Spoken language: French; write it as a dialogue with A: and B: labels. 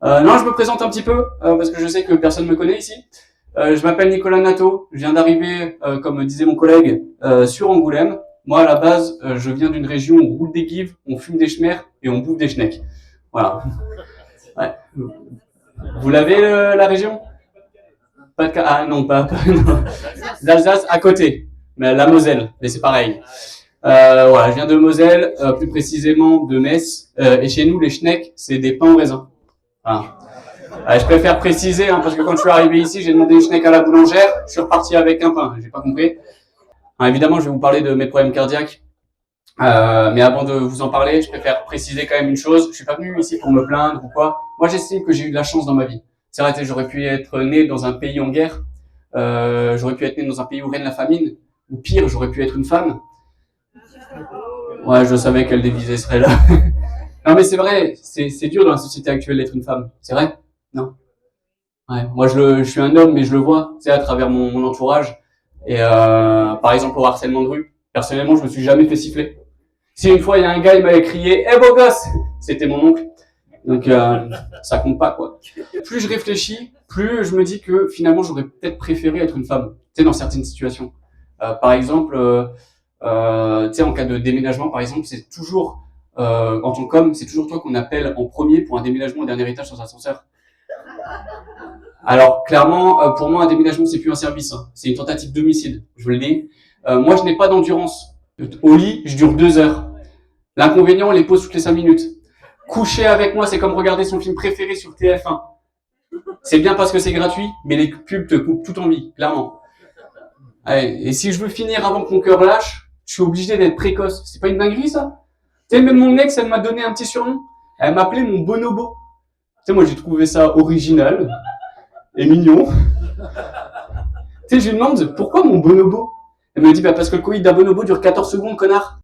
A: Non, je me présente un petit peu, parce que je sais que personne ne me connaît ici. Je m'appelle Nicolas Nato, je viens d'arriver, comme disait mon collègue, sur Angoulême. Moi, à la base, je viens d'une région où on roule des gives, on fume des schmers et on bouffe des schnecks. Voilà. Ouais. Vous l'avez, la région? Pas de... Ah non, non. L'Alsace à côté, mais la Moselle, mais c'est pareil. Voilà, je viens de Moselle, plus précisément de Metz, et chez nous, les schnecks, c'est des pains au raisin. Voilà. Je préfère préciser, parce que quand je suis arrivé ici, j'ai demandé une schneck à la boulangère, je suis reparti avec un pain, j'ai pas compris. Évidemment, je vais vous parler de mes problèmes cardiaques, mais avant de vous en parler, je préfère préciser quand même une chose. Je suis pas venu ici pour me plaindre ou quoi. Moi, j'estime que j'ai eu de la chance dans ma vie. C'est vrai, j'aurais pu être né dans un pays en guerre, j'aurais pu être né dans un pays où règne la famine, ou pire, j'aurais pu être une femme. Ouais, je savais quelle dévisée serait là. Non, mais c'est vrai, c'est dur dans la société actuelle d'être une femme. C'est vrai? Non. Ouais. Moi, je suis un homme, mais je le vois, tu sais, à travers mon entourage. Et par exemple, au harcèlement de rue, personnellement, je me suis jamais fait siffler. Si une fois, il y a un gars, il m'avait crié « Eh, beau gosse !» C'était mon oncle. Donc, ça compte pas, quoi. Plus je réfléchis, plus je me dis que finalement, j'aurais peut-être préféré être une femme, tu sais, dans certaines situations. Par exemple, tu sais, en cas de déménagement, par exemple, c'est toujours, en tant qu'homme, c'est toujours toi qu'on appelle en premier pour un déménagement au dernier étage sans ascenseur. Alors, clairement, pour moi, un déménagement, c'est plus un service, hein. C'est une tentative d'homicide, je vous le dis. Moi, je n'ai pas d'endurance. Au lit, je dure 2 heures. L'inconvénient, les pauses toutes les 5 minutes. Coucher avec moi, c'est comme regarder son film préféré sur TF1. C'est bien parce que c'est gratuit, mais les pubs te coupent tout en vie, clairement. Allez, et si je veux finir avant que mon cœur lâche, je suis obligé d'être précoce. C'est pas une dinguerie, ça? Tu sais, même mon ex, elle m'a donné un petit surnom. Elle m'appelait mon bonobo. Tu sais, moi, j'ai trouvé ça original et mignon. Tu sais, je lui demande pourquoi mon bonobo. Elle me dit, bah, parce que le coït d'un bonobo dure 14 secondes, connard.